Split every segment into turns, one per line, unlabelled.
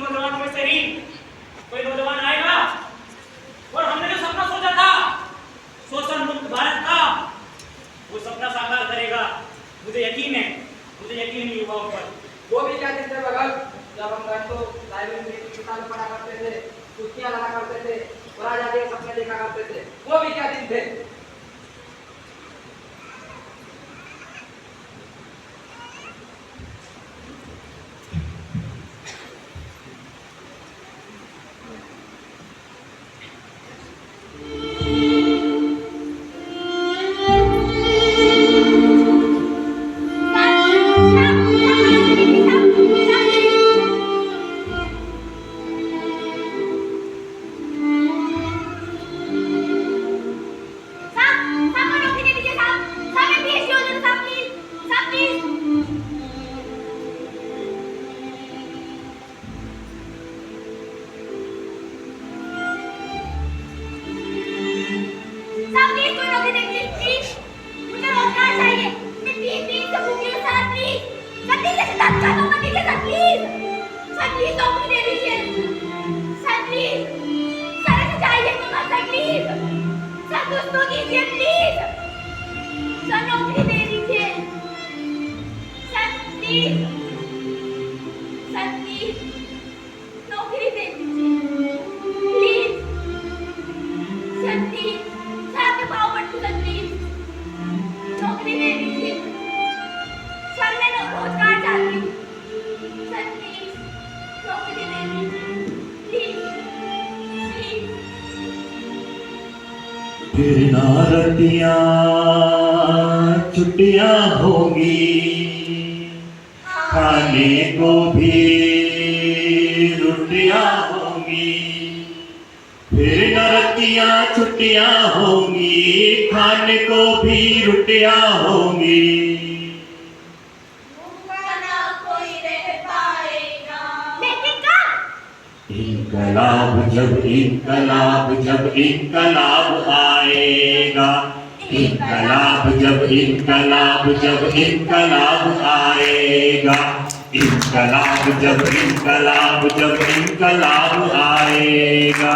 नौजवानों में से ही कोई नौजवान आएगा और हमने जो सपना सोचा था शोषण मुक्त भारत का, वो सपना साकार करेगा। मुझे यकीन है इन युवाओं पर।
वो भी क्या दिन थे भगत, जब हम घर को लाइब्रेरी में किताबें पढ़ा करते थे, कुर्सियां लगा करते थे और आजादी के सपने देखा करते थे। वो भी क्या दिन थे।
फिर ना रतियाँ छुट्टियाँ होंगी, खाने को भी रोटियाँ होंगी। फिर न रतियाँ छुट्टियाँ होंगी, खाने को भी रोटियाँ होंगी। इनकलाब जब इनकलाब आएगा, इनकलाब जब इनकलाब आएगा, इनकलाब जब इनकलाब आएगा।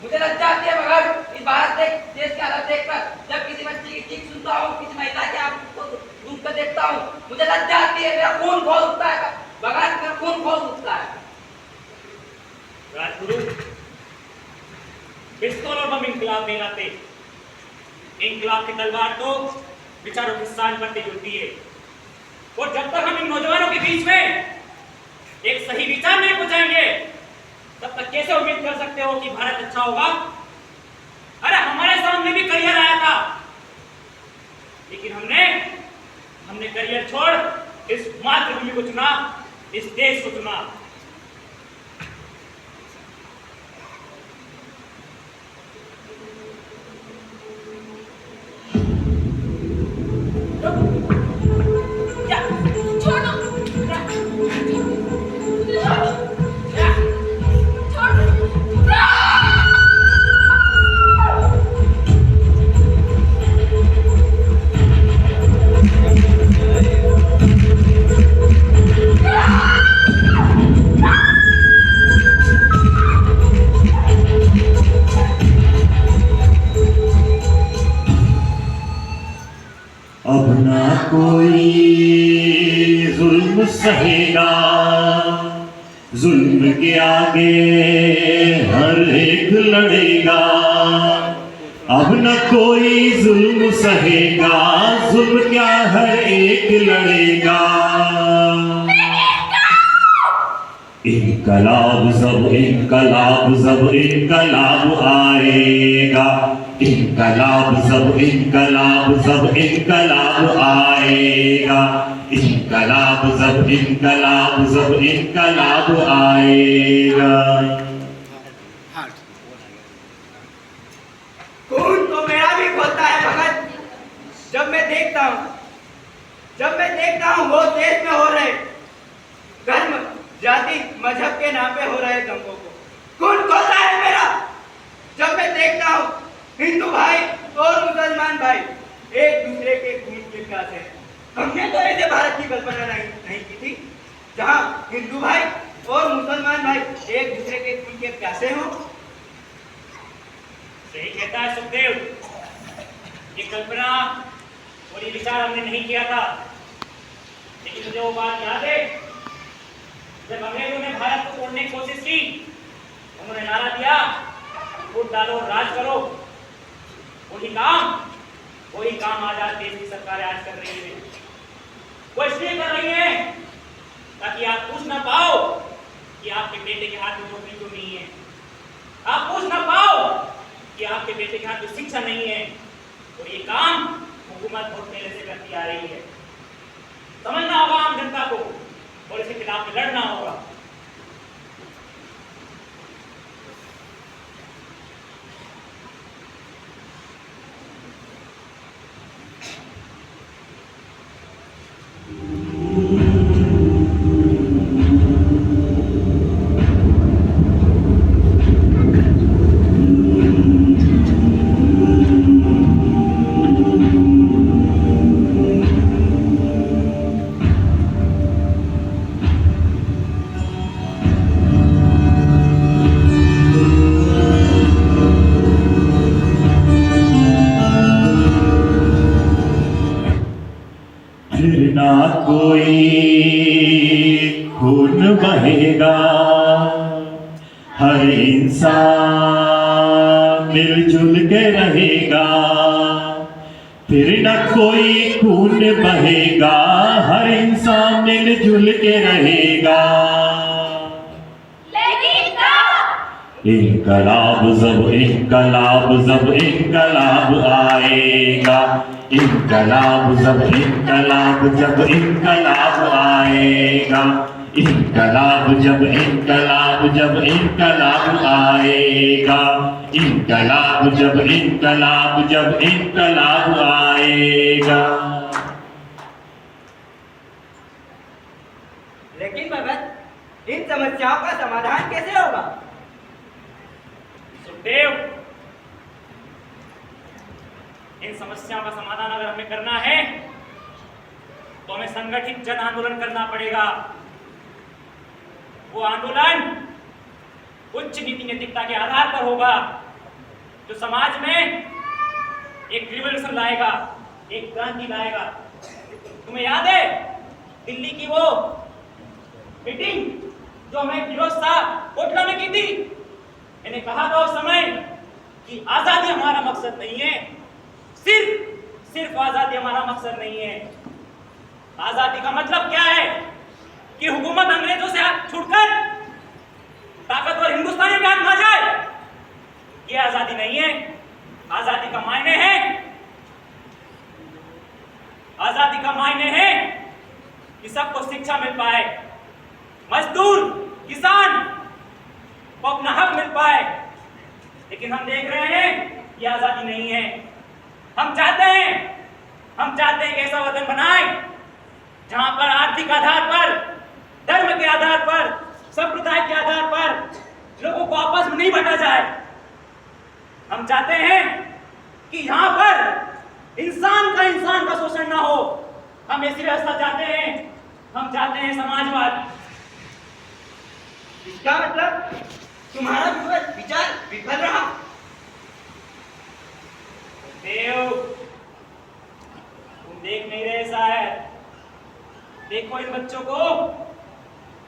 मुझे लज्जा आती है भगत, इस भारत देश के हालत देखकर। जब किसी बच्चे की चीख सुनता हूँ, किसी महिला के आप डूबकर देखता हूँ, मुझे लज्जा आती है। मेरा खून खौल उठता है भगत, मेरा खून खौल उठता है।
राजगुरु, पिस्तौल और बम इंकलाब नहीं लाते। इंकलाब की तलवार तो विचारों के स्थान पर तेज होती है। और जब तक हम इन नौजवानों के बीच में एक सही विचार नहीं पहुंचाएंगे, तब तक कैसे उम्मीद कर सकते हो कि भारत अच्छा होगा। अरे हमारे सामने भी करियर आया था, लेकिन हमने करियर छोड़ इस मातृभूमि को चुना, इस देश को चुना।
अब ना कोई जुल्म सहेगा, जुल्म के आगे हर एक लड़ेगा। अब न कोई जुल्म सहेगा, जुल्म क्या हर एक लड़ेगा। इनकलाब जब इनकलाब आएगा, इनकलाब जब इनकलाब आएगा, इनकलाब जब इनकलाब आएगा।
खून तो मेरा भी खोलता है भगत, जब मैं देखता हूँ वो देश में हो रहे धर्म जाति मजहब के नाम पे हो रहे दंगों को। खून खोलता है मेरा जब मैं देखता हूँ हिंदू भाई और मुसलमान भाई एक दूसरे के खून के प्यासे
हमने तो ऐसे भारत की कल्पना नहीं की थी जहाँ हिंदू भाई और मुसलमान भाई एक दूसरे के खून के प्यासे हों।
सही कहता है सुखदेव, ये कल्पना और ये विचार हमने नहीं किया था, लेकिन मुझे वो बात याद है जब अंग्रेजों ने भारत को तोड़ने की कोशिश की, उन्होंने नारा दिया वोट डालो राज करो। वही काम आजाद देश की सरकार आज कर रही है। वो इसलिए कर रही है ताकि आप पूछ ना पाओ कि आपके बेटे के हाथ में नौकरी क्यों नहीं है, आप पूछ ना पाओ कि आपके बेटे के हाथ में शिक्षा नहीं है। और ये काम हुकूमत बहुत पहले से करती आ रही है। समझना होगा आम जनता को और इसके खिलाफ में लड़ना होगा।
फिर ना कोई खून बहेगा, हर इंसान मिलजुल के रहेगा। फिर न कोई खून बहेगा, हर इंसान मिलजुल के रहेगा। इनकलाब जब इनकलाब आएगा, इनकलाब जब इनकलाब आएगा, इनकलाब जब इनकलाब आएगा, इनकलाब जब इनकलाब आएगा।
लेकिन भगत, इन समस्याओं का समाधान कैसे होगा?
सुखदेव, इन समस्याओं का समाधान अगर हमें करना है तो हमें संगठित जन आंदोलन करना पड़ेगा। वो आंदोलन उच्च नीति नैतिकता के आधार पर होगा, जो समाज में एक रिवॉल्यूशन लाएगा, एक क्रांति लाएगा। तुम्हें याद है दिल्ली की वो मीटिंग जो हमें फिरोज शाह कोटला में की थी? मैंने कहा था उस समय कि आजादी हमारा मकसद नहीं है, सिर्फ आजादी हमारा मकसद नहीं है। आजादी का मतलब क्या है कि हुकूमत अंग्रेजों से हाथ छुड़कर ताकतवर हिंदुस्तानियों के हाथ में आ जाए। ये आजादी नहीं है। आजादी का मायने है कि सबको शिक्षा मिल पाए, मजदूर किसान को अपना हक मिल पाए। लेकिन हम देख रहे हैं ये आजादी नहीं है। हम चाहते हैं कि ऐसा वतन बनाए जहां पर आर्थिक आधार पर, धर्म के आधार पर, संप्रदाय के आधार पर लोगों को आपस में नहीं बांटा जाए। हम चाहते हैं कि यहां पर इंसान का शोषण ना हो। हम ऐसी व्यवस्था चाहते हैं। हम चाहते हैं समाजवाद।
इसका मतलब तुम्हारा विचार विफल रहा।
देव, तुम देख नहीं रहे शायद। देखो इन बच्चों को,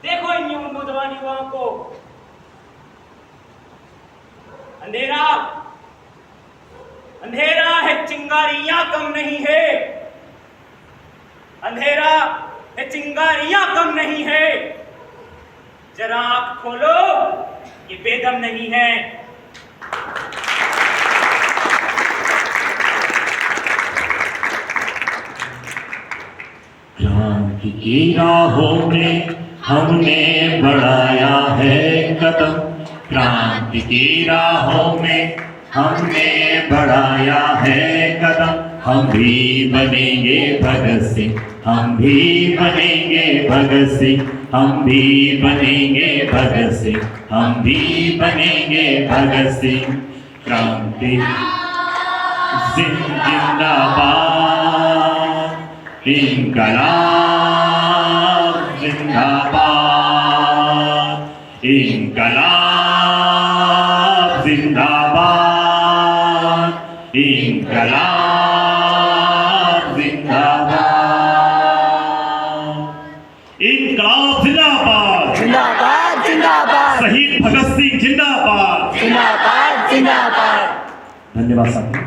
देखो इन नौजवान युवाओं को। अंधेरा है, चिंगारियां कम नहीं है। अंधेरा है, चिंगारियां कम नहीं है। जरा आंख खोलो, ये बेदम नहीं है।
क्रांति की राहों में हमने बढ़ाया है कदम, क्रांति की राहों में हमने बढ़ाया है कदम। हम भी बनेंगे भगत सिंह, हम भी बनेंगे भगत सिंह, हम भी बनेंगे भगत सिंह, हम भी बनेंगे भगत सिंह। क्रांति जिंदाबाद, इंकलाब जिंदाबाद, इंकलाब जिंदाबाद, इंकलाब जिंदाबाद, इंकलाब जिंदाबाद,
जिंदाबाद जिंदाबाद
शहीद भगत सिंह जिंदाबाद।
जिंदाबाद जिंदाबाद।
धन्यवाद साथी।